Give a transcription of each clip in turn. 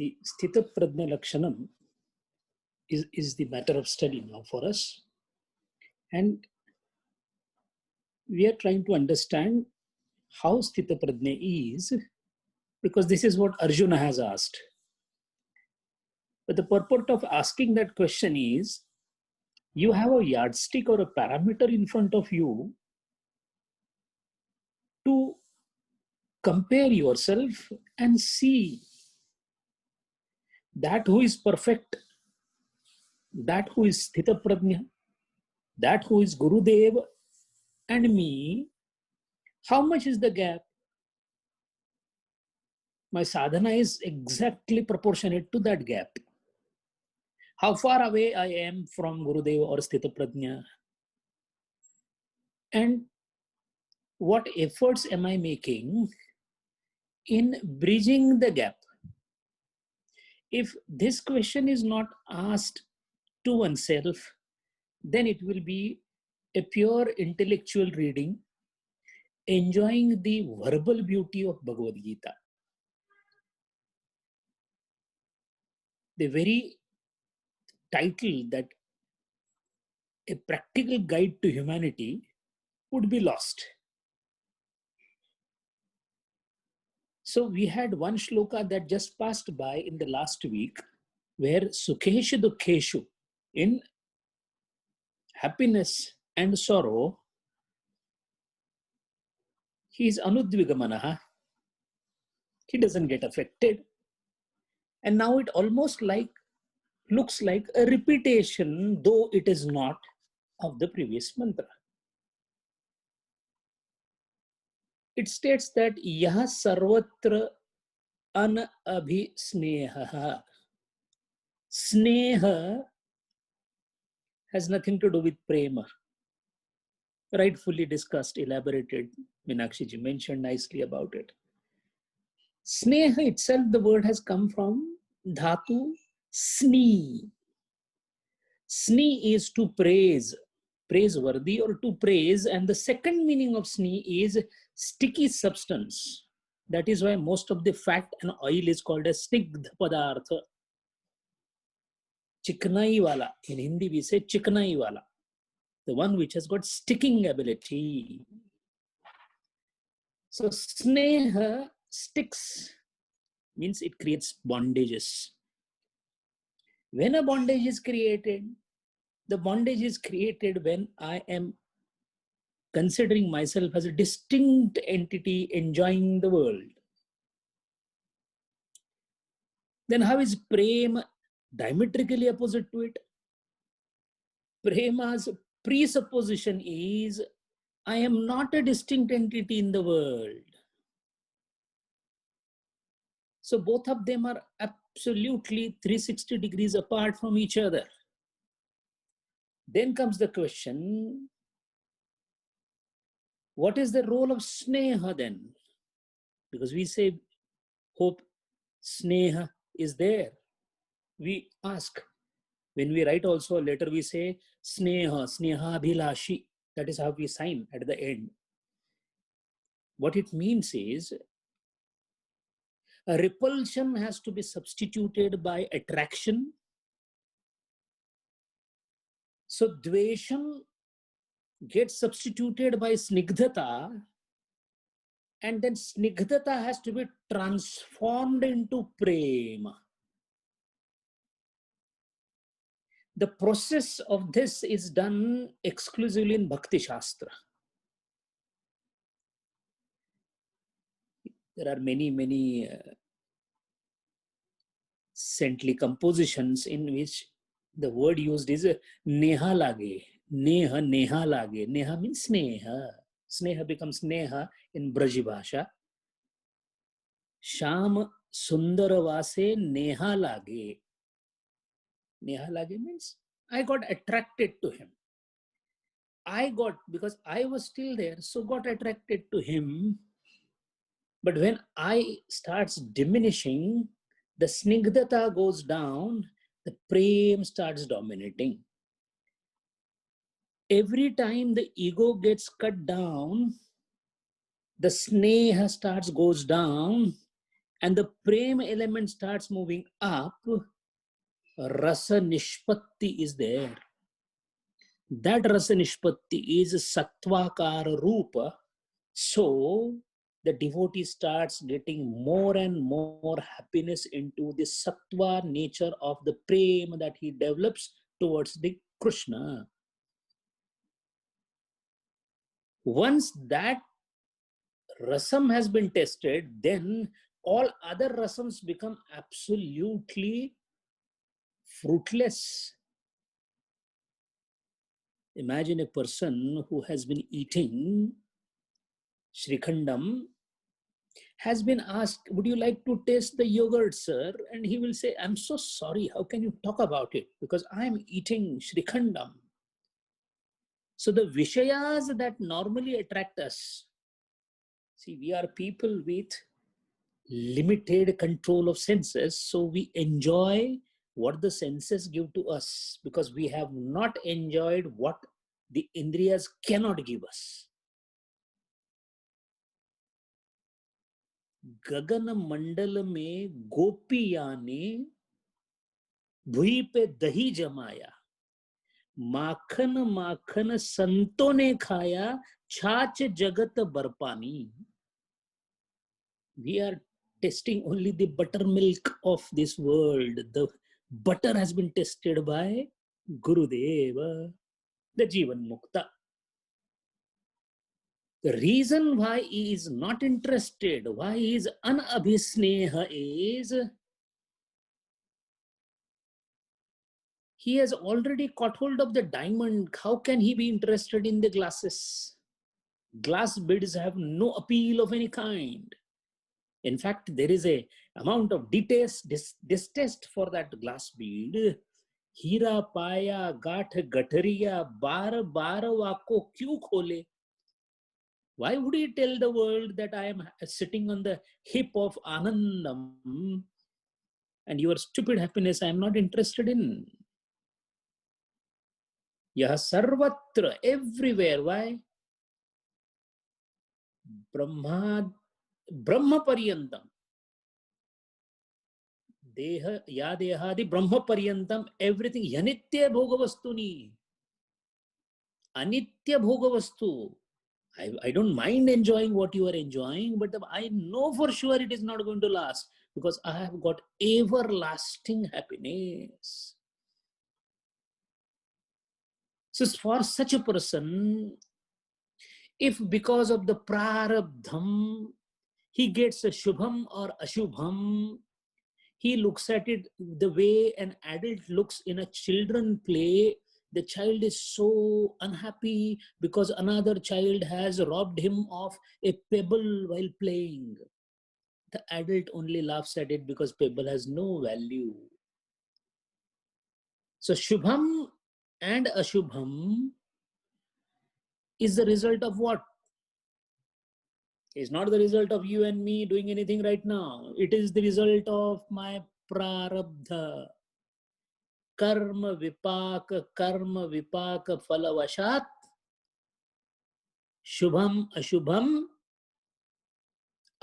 the Sthita Prajna Lakshanam is the matter of study now for us. And we are trying to understand how Sthita Prajna is, because this is what Arjuna has asked. But the purport of asking that question is, you have a yardstick or a parameter in front of you to compare yourself and see that who is perfect, that who is Sthita Prajna, that who is Gurudev and me, how much is the gap? My sadhana is exactly proportionate to that gap. How far away I am from Gurudev or Sthita Prajna, and what efforts am I making in bridging the gap? If this question is not asked to oneself, then it will be a pure intellectual reading, enjoying the verbal beauty of Bhagavad Gita. The very title, that a practical guide to humanity, would be lost. So we had one shloka that just passed by in the last week, where Sukheshu Dukheshu, in happiness and sorrow, he is Anudvigamanaha. He doesn't get affected. And now it almost looks like a repetition, though it is not, of the previous mantra. It states that Yaha Sarvatra Anabhisneha. Sneha has nothing to do with prema. Rightfully discussed, elaborated. Meenakshi ji mentioned nicely about it. Sneha itself, the word has come from dhatu sni. Sni is to praise, praiseworthy or to praise. And the second meaning of sni is sticky substance. That is why most of the fat and oil is called as snigdha padartha. Chiknai wala. In Hindi we say chiknai wala. The one which has got sticking ability. So sneha, sticks, means it creates bondages. When a bondage is created, the bondage is created when I am considering myself as a distinct entity enjoying the world. Then how is prema diametrically opposite to it? Prema's presupposition is, I am not a distinct entity in the world. So both of them are absolutely 360 degrees apart from each other. Then comes the question, what is the role of sneha then? Because we say, hope sneha is there. We ask. When we write also a letter, we say sneha, sneha bhilashi. That is how we sign at the end. What it means is, a repulsion has to be substituted by attraction. So dvesham gets substituted by snigdhata, and then snigdhata has to be transformed into prema. The process of this is done exclusively in Bhakti Shastra. There are many saintly compositions in which the word used is neha lage. Neha, neha lage. Neha means sneha. Sneha becomes neha in Braji Bhasha. Sham sundara vase neha lage. Neha lage means I got attracted to him. Because I was still there, so got attracted to him. But when I starts diminishing, the snigdhata goes down, the prem starts dominating. Every time the ego gets cut down, the sneha goes down, and the prema element starts moving up, rasa nishpatti is there. That rasa nishpatti is sattvakara rupa. So the devotee starts getting more and more happiness into the sattva nature of the prema that he develops towards the Krishna. Once that rasam has been tested, then all other rasams become absolutely fruitless. Imagine a person who has been eating Shrikhandam, has been asked, would you like to taste the yogurt, sir? And he will say, I'm so sorry, how can you talk about it? Because I'm eating Shrikhandam. So the Vishayas that normally attract us, see, we are people with limited control of senses, so we enjoy what the senses give to us because we have not enjoyed what the Indriyas cannot give us. गगन मंडल में गोपिया ने भुई पे दही जमाया, माखन माखन संतों ने खाया, छाछ जगत Barpani. We are testing only the buttermilk of this world. The butter has been tested by Gurudeva, the Jivan Mukta. The reason why he is not interested, why he is anabhisneha is he has already caught hold of the diamond. How can he be interested in the glasses? Glass beads have no appeal of any kind. In fact, there is a amount of distaste for that glass bead. Hira paya gath gathariya bar bar wako kyu khole? Why would he tell the world that I am sitting on the hip of Anandam and your stupid happiness I am not interested in? Yah sarvatra, everywhere. Why? Brahma Paryantam. Deha, ya dehadi Brahma Paryantam, everything. Yanitya Bhogavastuni. Anitya Bhogavastu. I don't mind enjoying what you are enjoying, but I know for sure it is not going to last because I have got everlasting happiness. So for such a person, if because of the prarabdham, he gets a shubham or ashubham, he looks at it the way an adult looks in a children play. The child is so unhappy because another child has robbed him of a pebble while playing. The adult only laughs at it because pebble has no value. So shubham and ashubham is the result of what? It's not the result of you and me doing anything right now. It is the result of my prarabdha. Karma vipaka phalavashat. Shubham ashubham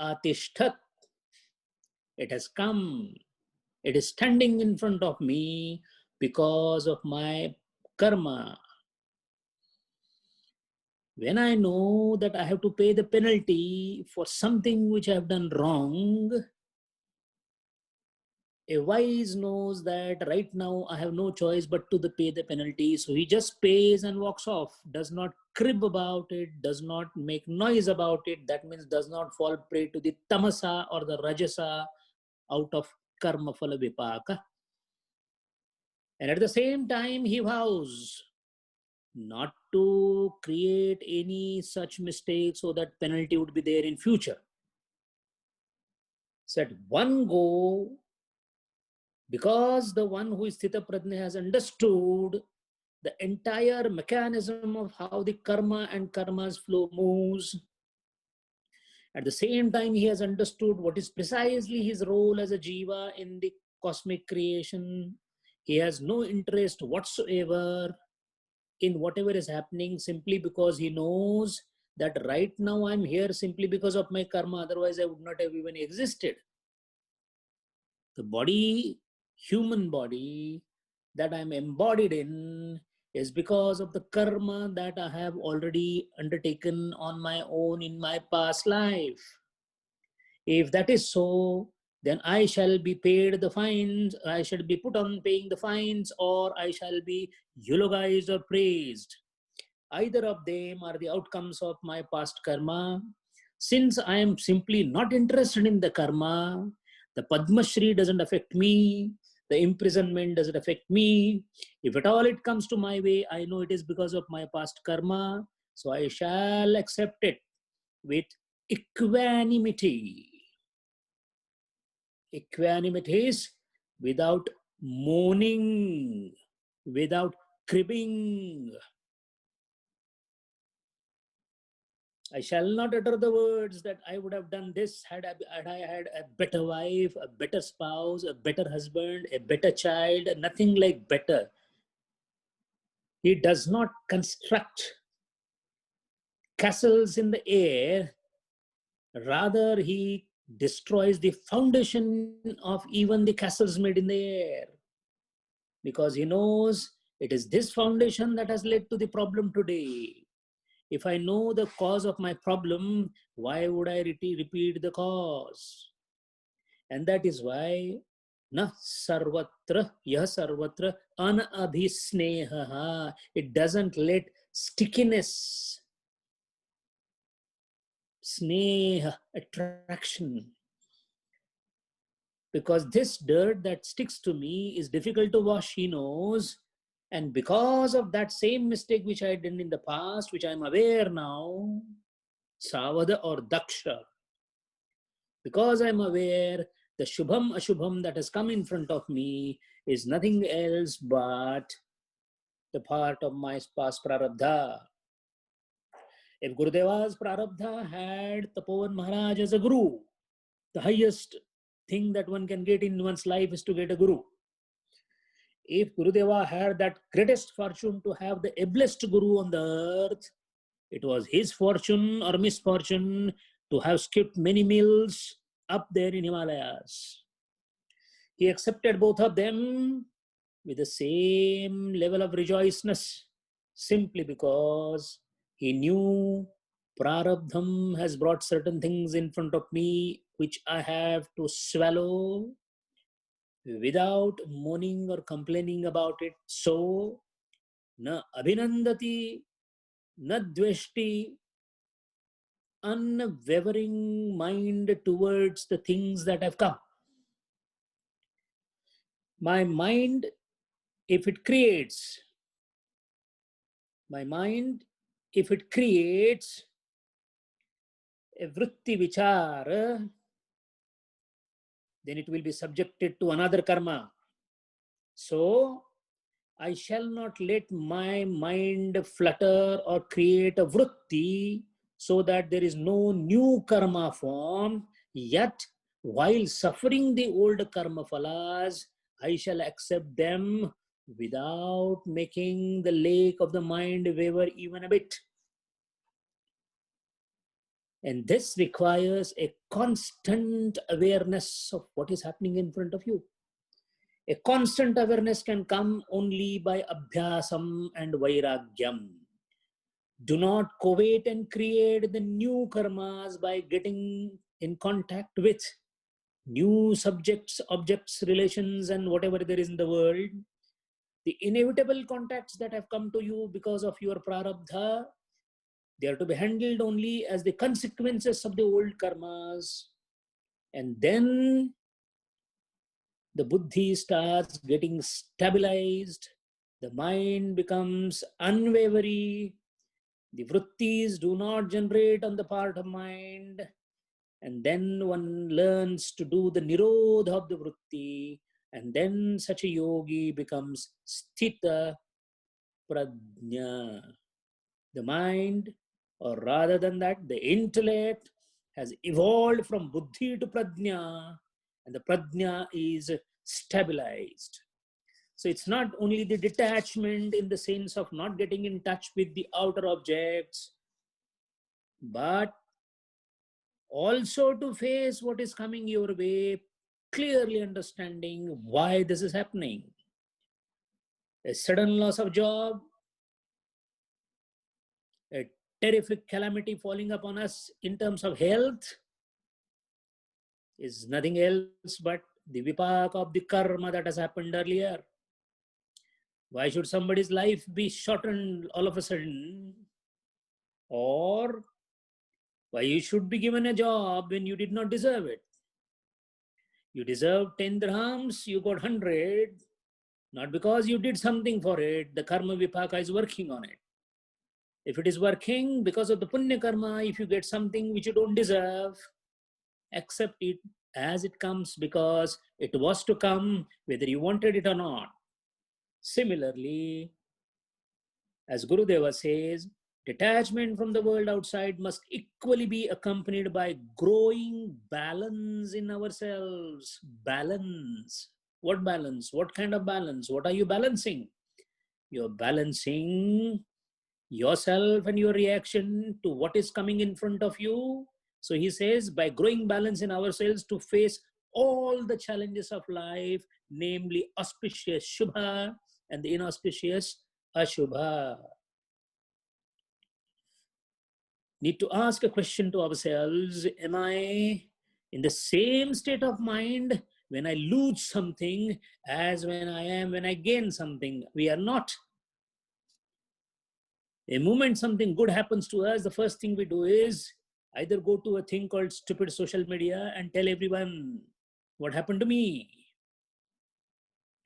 atishtat. It has come. It is standing in front of me because of my karma. When I know that I have to pay the penalty for something which I have done wrong, a wise knows that right now I have no choice but to pay the penalty. So he just pays and walks off, does not crib about it, does not make noise about it. That means does not fall prey to the tamasa or the rajasa out of karma phala vipaka. And at the same time, he vows not to create any such mistake so that penalty would be there in future. So at one go, because the one who is Sthita Prajna has understood the entire mechanism of how the karma and karma's flow moves, at the same time he has understood what is precisely his role as a jiva in the cosmic creation. He has no interest whatsoever in whatever is happening simply because he knows that right now I'm here simply because of my karma, otherwise I would not have even existed. The body, human body that I'm embodied in is because of the karma that I have already undertaken on my own in my past life. If that is so, then I shall be paid the fines, I shall be put on paying the fines, or I shall be eulogized or praised. Either of them are the outcomes of my past karma. Since I am simply not interested in the karma, the Padma Shri doesn't affect me, the imprisonment doesn't affect me. If at all it comes to my way, I know it is because of my past karma, so I shall accept it with equanimity. Equanimity is without moaning, without cribbing. I shall not utter the words that I would have done this had I had a better wife, a better spouse, a better husband, a better child, nothing like better. He does not construct castles in the air, rather, he destroys the foundation of even the castles made in the air, because he knows it is this foundation that has led to the problem today. If I know the cause of my problem, why would I repeat the cause? And that is why na sarvatra yah sarvatra anabhisneha. It doesn't let stickiness, sneha, attraction. Because this dirt that sticks to me is difficult to wash, he knows. And because of that same mistake which I did in the past, which I'm aware now, savada or daksha, because I'm aware the shubham ashubham that has come in front of me is nothing else but the part of my past prarabdha. If Gurudeva's prarabdha had Tapovan Maharaj as a guru, the highest thing that one can get in one's life is to get a guru. If Gurudeva had that greatest fortune to have the ablest guru on the earth, it was his fortune or misfortune to have skipped many meals up there in Himalayas. He accepted both of them with the same level of rejoicefulness, simply because he knew prarabdham has brought certain things in front of me which I have to swallow without moaning or complaining about it. So, na abhinandati, na dveshti, unwavering mind towards the things that have come. My mind, if it creates, my mind, if it creates a vritti vichara, then it will be subjected to another karma. So, I shall not let my mind flutter or create a vritti so that there is no new karma form. Yet, while suffering the old karma phalas, I shall accept them without making the lake of the mind waver even a bit. And this requires a constant awareness of what is happening in front of you. A constant awareness can come only by abhyasam and vairagyam. Do not covet and create the new karmas by getting in contact with new subjects, objects, relations, and whatever there is in the world. The inevitable contacts that have come to you because of your prarabdha, they are to be handled only as the consequences of the old karmas. And then the buddhi starts getting stabilized, the mind becomes unwavering, the vrittis do not generate on the part of mind, and then one learns to do the nirodha of the vritti, and then such a yogi becomes sthita prajna. The mind, or rather than that, the intellect has evolved from buddhi to prajna, and the prajna is stabilized. So it's not only the detachment in the sense of not getting in touch with the outer objects, but also to face what is coming your way clearly understanding why this is happening. A sudden loss of job, a terrific calamity falling upon us in terms of health is nothing else but the vipak of the karma that has happened earlier. Why should somebody's life be shortened all of a sudden? Or why you should be given a job when you did not deserve it? You deserve 10 dirhams, you got 100, not because you did something for it. The karma vipaka is working on it. If it is working because of the punya karma, if you get something which you don't deserve, accept it as it comes because it was to come whether you wanted it or not. Similarly, as Gurudeva says, detachment from the world outside must equally be accompanied by growing balance in ourselves. Balance. What balance? What kind of balance? What are you balancing? You're balancing yourself and your reaction to what is coming in front of you. So he says, by growing balance in ourselves to face all the challenges of life, namely auspicious Shubha and the inauspicious Ashubha. Need to ask a question to ourselves: am I in the same state of mind when I lose something as when I am when I gain something? We are not. A moment something good happens to us, the first thing we do is either go to a thing called stupid social media and tell everyone what happened to me.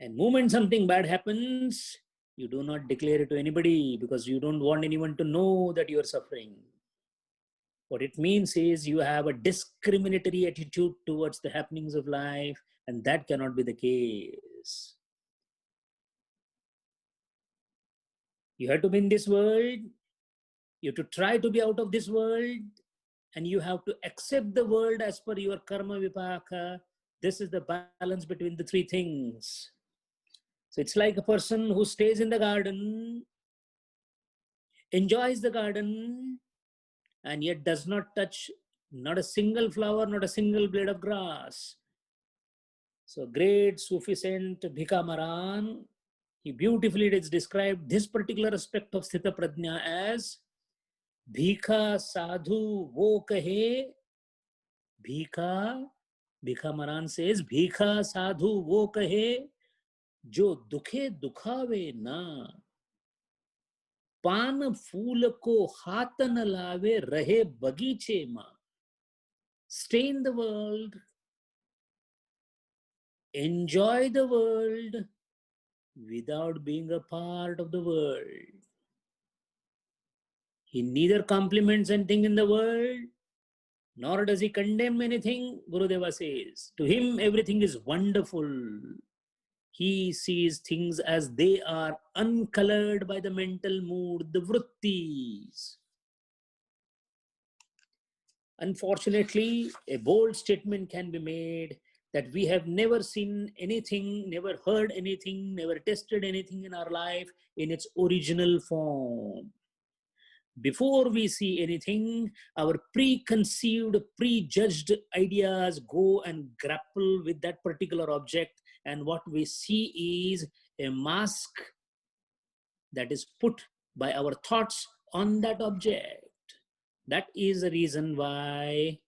And moment something bad happens, you do not declare it to anybody because you don't want anyone to know that you are suffering. What it means is you have a discriminatory attitude towards the happenings of life, and that cannot be the case. You have to be in this world, you have to try to be out of this world, and you have to accept the world as per your karma vipaka. This is the balance between the three things. So it's like a person who stays in the garden, enjoys the garden, and yet does not touch not a single flower, not a single blade of grass. So great Sufi saint Bhika Maran, he beautifully described this particular aspect of Sthita Prajna as Bhika Sadhu Wo Kahe. Bhika Maran says, Bhika Sadhu Wo Kahe, Jo Dukhe Dukhave Na. पान फूल को हाथ न लावे रहे बगीचे मां. Stay in the world, enjoy the world without being a part of the world. He neither compliments anything in the world, nor does he condemn anything. Gurudeva says, to him everything is wonderful. He sees things as they are, uncolored by the mental mood, the vrittis. Unfortunately, a bold statement can be made that we have never seen anything, never heard anything, never tested anything in our life in its original form. Before we see anything, our preconceived, prejudged ideas go and grapple with that particular object, and what we see is a mask that is put by our thoughts on that object. That is the reason why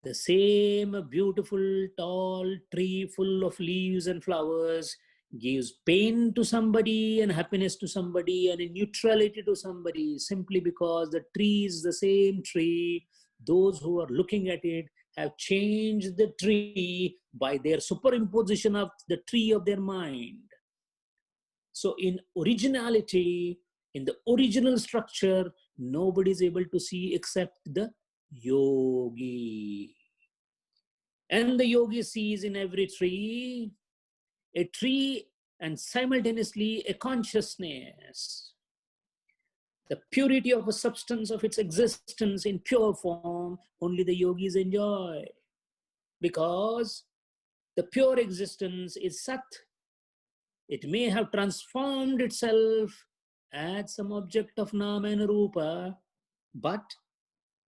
the same beautiful tall tree full of leaves and flowers gives pain to somebody and happiness to somebody and a neutrality to somebody, simply because the tree is the same tree. Those who are looking at it have changed the tree by their superimposition of the tree of their mind. So in originality, in the original structure, nobody is able to see except the yogi. And the yogi sees in every tree a tree and simultaneously a consciousness. The purity of a substance of its existence in pure form, only the yogis enjoy. Because the pure existence is Sat. It may have transformed itself as some object of Nama and Rupa, but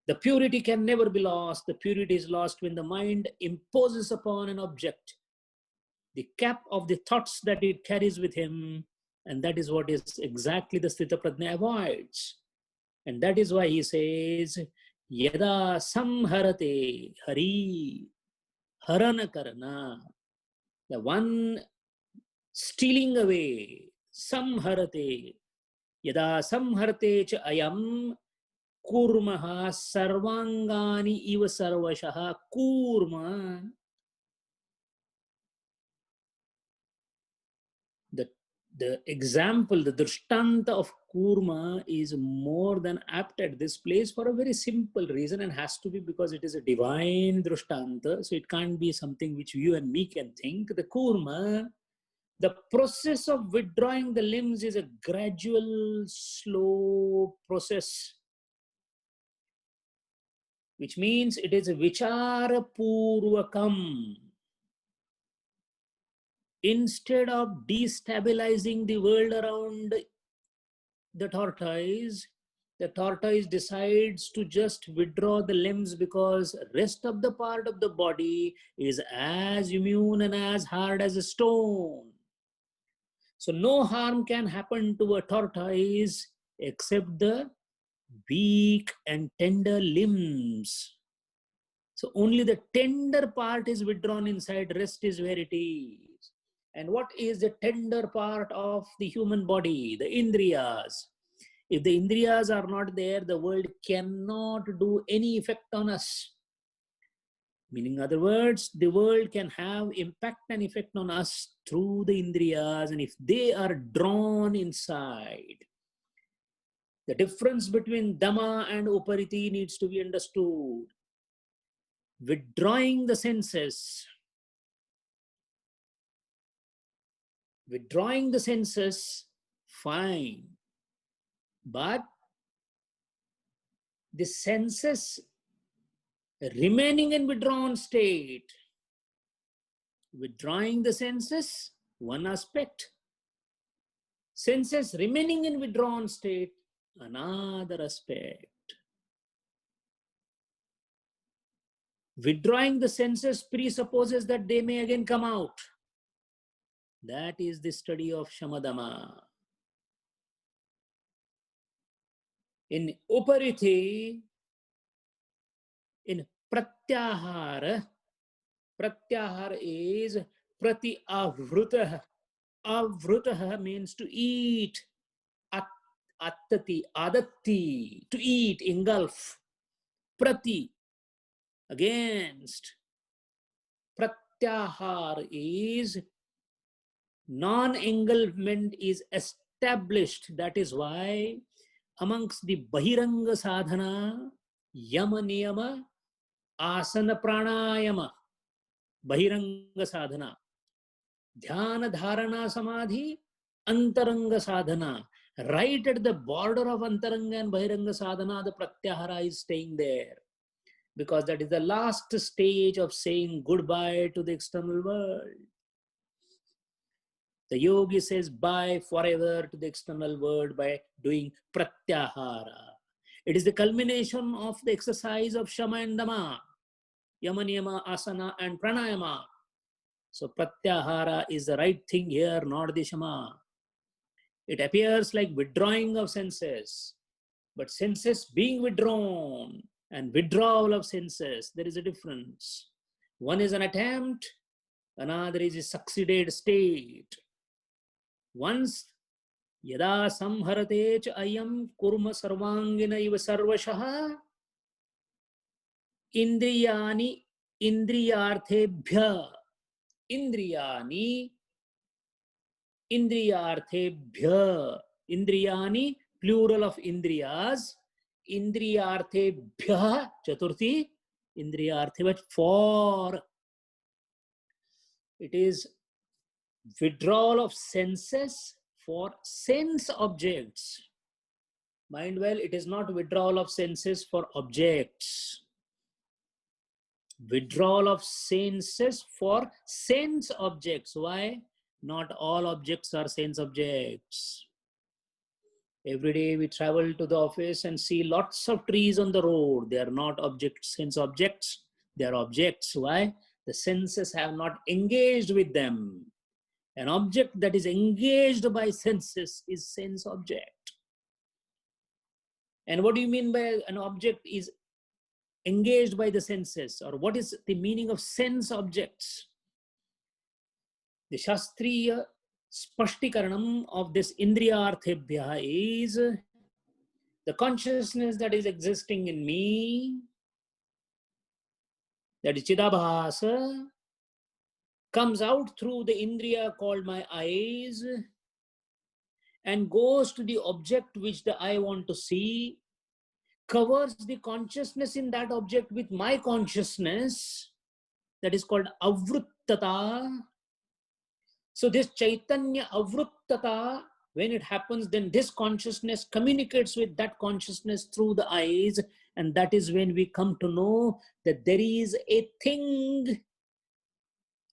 The purity can never be lost. The purity is lost when the mind imposes upon an object the cap of the thoughts that it carries with him. And that is what is exactly the Sthita Prajna avoids. And that is why he says, Yada samharate hari harana karana. The one stealing away, samharate. Yada samharate cha ayam kurmaha sarvangani iva sarvashaha kurma. The example, the drishtanta of kurma is more than apt at this place for a very simple reason, and has to be because it is a divine drishtanta. So it can't be something which you and me can think. The kurma, the process of withdrawing the limbs is a gradual, slow process, which means it is a vichara purvakam. Instead of destabilizing the world around the tortoise decides to just withdraw the limbs because rest of the part of the body is as immune and as hard as a stone. So no harm can happen to a tortoise except the weak and tender limbs. So only the tender part is withdrawn inside, rest is where it is. And what is the tender part of the human body? The indriyas. If the indriyas are not there, the world cannot do any effect on us. Meaning, in other words, the world can have impact and effect on us through the indriyas, and if they are drawn inside. The difference between dhamma and upariti needs to be understood. Withdrawing the senses, fine. But the senses remaining in withdrawn state, withdrawing the senses, one aspect. Senses remaining in withdrawn state, another aspect. Withdrawing the senses presupposes that they may again come out. That is the study of Shamadama. In Upariti, in Pratyahara is Prati Avrutah. Avrutah means to eat. Attati, adatti, to eat, engulf. Prati, against. Pratyahar is non-engulfment is established. That is why amongst the Bahiranga sadhana, Yama Niyama, Asana Pranayama, Bahiranga sadhana, Dhyana Dharana Samadhi, Antaranga sadhana. Right at the border of Antaranga and Bahiranga sadhana, the Pratyahara is staying there. Because that is the last stage of saying goodbye to the external world. The yogi says bye forever to the external world by doing pratyahara. It is the culmination of the exercise of shama and dhamma, yama, niyama, asana and pranayama. So pratyahara is the right thing here, not the shama. It appears like withdrawing of senses, but senses being withdrawn and withdrawal of senses, there is a difference. One is an attempt, another is a succeeded state. Once yada samharate cha ayam kurma sarvangina iva sarvashaha indriyani indriyarthebhya indriyani plural of indriyas indriyarthebhya chaturthi indriyarthe for it is withdrawal of senses for sense objects. Mind well, it is not withdrawal of senses for objects. Withdrawal of senses for sense objects. Why? Not all objects are sense objects. Every day we travel to the office and see lots of trees on the road. They are not objects, sense objects. They are objects. Why? The senses have not engaged with them. An object that is engaged by senses is sense object. And what do you mean by an object is engaged by the senses? Or what is the meaning of sense objects? The Shastriya Spashtikaranam of this Indriyarthebhya is the consciousness that is existing in me, that is Chidabhasa, comes out through the Indriya called my eyes and goes to the object which the eye want to see, covers the consciousness in that object with my consciousness, that is called avruttata. So this Chaitanya avruttata, when it happens, then this consciousness communicates with that consciousness through the eyes, and that is when we come to know that there is a thing.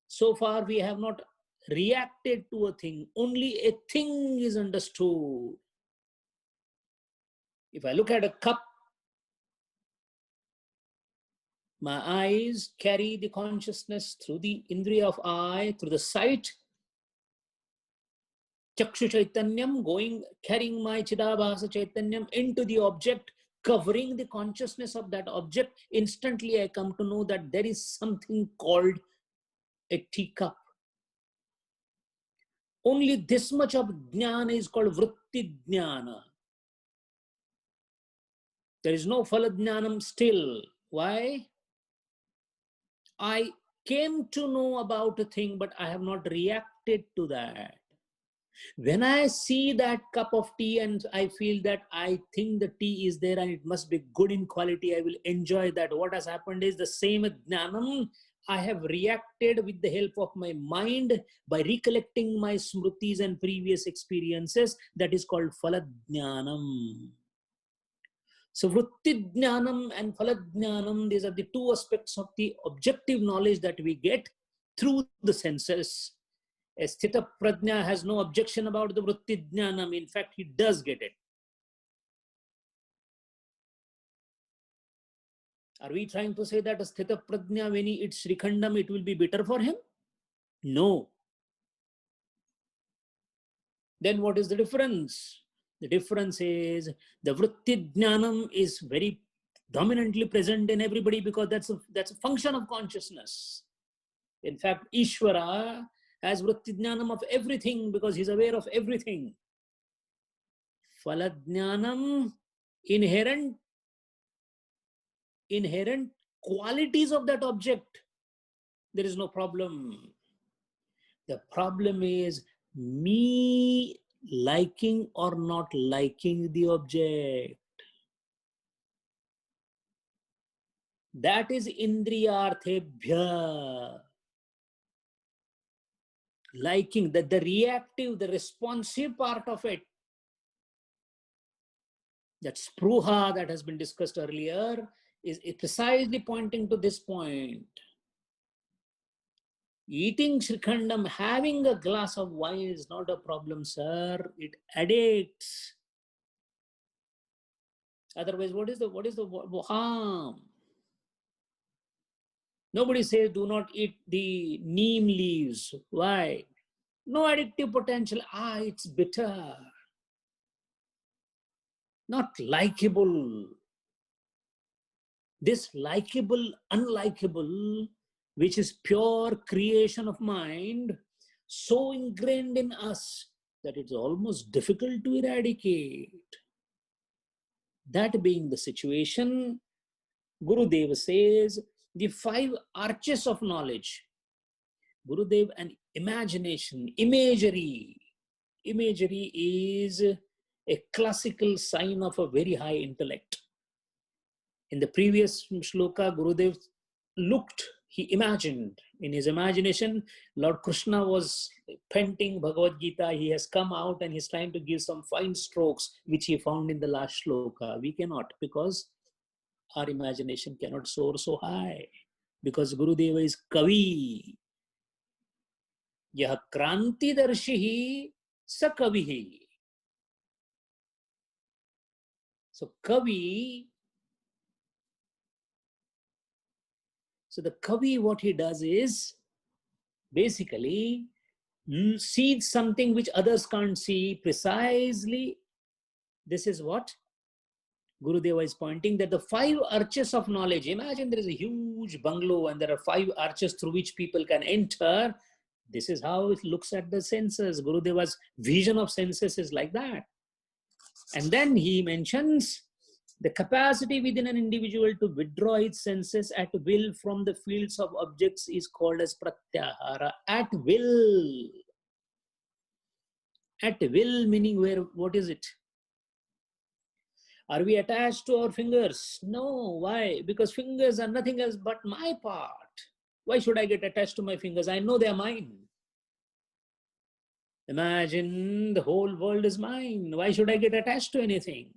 So far we have not reacted to a thing, only a thing is understood. If I look at a cup, my eyes carry the consciousness through the indriya of eye, through the sight, Chakshu Chaitanyam, carrying my Chidabhasa Chaitanyam into the object, covering the consciousness of that object. Instantly I come to know that there is something called a teacup. Only this much of jnana is called vritti jnana. There is no phala jnanam still. Why? I came to know about a thing, but I have not reacted to that. When I see that cup of tea and I feel that I think the tea is there and it must be good in quality, I will enjoy that. What has happened is the same jnanam. I have reacted with the help of my mind by recollecting my smritis and previous experiences. That is called phala jnanam. So vritti jnanam and phala jnanam, these are the two aspects of the objective knowledge that we get through the senses. A sthita prajna has no objection about the vritti jnanam. In fact, he does get it. Are we trying to say that a sthita prajna, when he eats srikhandam, it will be bitter for him? No. Then what is the difference? The difference is the vritti jnanam is very dominantly present in everybody because that's a function of consciousness. In fact, Ishvara has vritti jnanam of everything because he's aware of everything. Phala jnanam, inherent qualities of that object, there is no problem. The problem is me liking or not liking the object. That is indriyarthebhya. Liking, that the reactive, the responsive part of it, that spruha that has been discussed earlier, is precisely pointing to this point. Eating srikhandam, having a glass of wine is not a problem, sir. It addicts. Otherwise, what is the harm? Nobody says do not eat the neem leaves. Why? No addictive potential. It's bitter. Not likable. This likable, unlikable, which is pure creation of mind, so ingrained in us that it's almost difficult to eradicate. That being the situation, Gurudev says the 5 arches of knowledge. Gurudev and imagination, imagery. Imagery is a classical sign of a very high intellect. In the previous shloka, Gurudev he imagined. In his imagination, Lord Krishna was painting Bhagavad Gita. He has come out and he's trying to give some fine strokes, which he found in the last shloka. We cannot, because our imagination cannot soar so high. Because Gurudeva is Kavi. Yah Kranti Darshihi Sa Kavihi. So Kavi, the Kavi, what he does is basically sees something which others can't see precisely. This is what Gurudeva is pointing, that the 5 arches of knowledge, imagine there is a huge bungalow and there are 5 arches through which people can enter. This is how it looks at the senses. Gurudeva's vision of senses is like that. And then he mentions the capacity within an individual to withdraw its senses at will from the fields of objects is called as pratyahara. At will. At will meaning where, what is it? Are we attached to our fingers? No. Why? Because fingers are nothing else but my part. Why should I get attached to my fingers? I know they are mine. Imagine the whole world is mine. Why should I get attached to anything?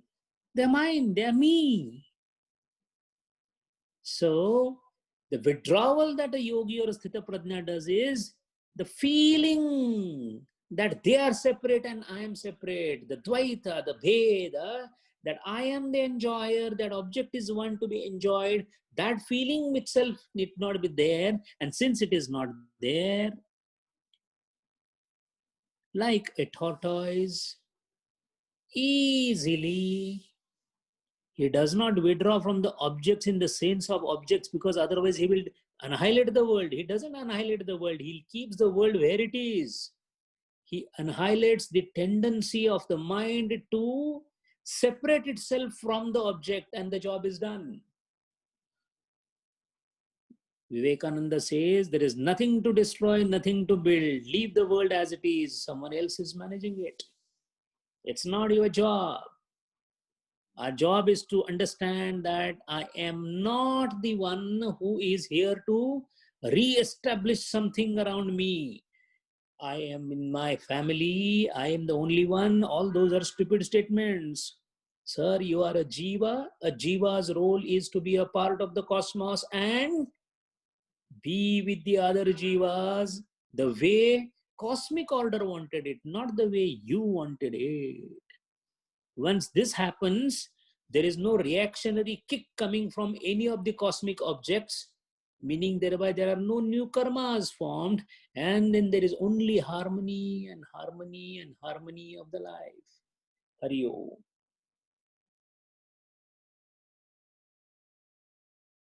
They're mine. They're me. So, the withdrawal that a yogi or a sthita prajna does is the feeling that they are separate and I am separate. The dvaita, the bheda, that I am the enjoyer, that object is one to be enjoyed, that feeling itself need not be there. And since it is not there, like a tortoise, easily, he does not withdraw from the objects in the sense of objects, because otherwise he will annihilate the world. He doesn't annihilate the world. He keeps the world where it is. He annihilates the tendency of the mind to separate itself from the object, and the job is done. Vivekananda says there is nothing to destroy, nothing to build. Leave the world as it is. Someone else is managing it. It's not your job. Our job is to understand that I am not the one who is here to re-establish something around me. I am in my family. I am the only one. All those are stupid statements. Sir, you are a jiva. A jiva's role is to be a part of the cosmos and be with the other jivas the way cosmic order wanted it, not the way you wanted it. Once this happens, there is no reactionary kick coming from any of the cosmic objects, meaning thereby there are no new karmas formed, and then there is only harmony and harmony and harmony of the life. Hari Om.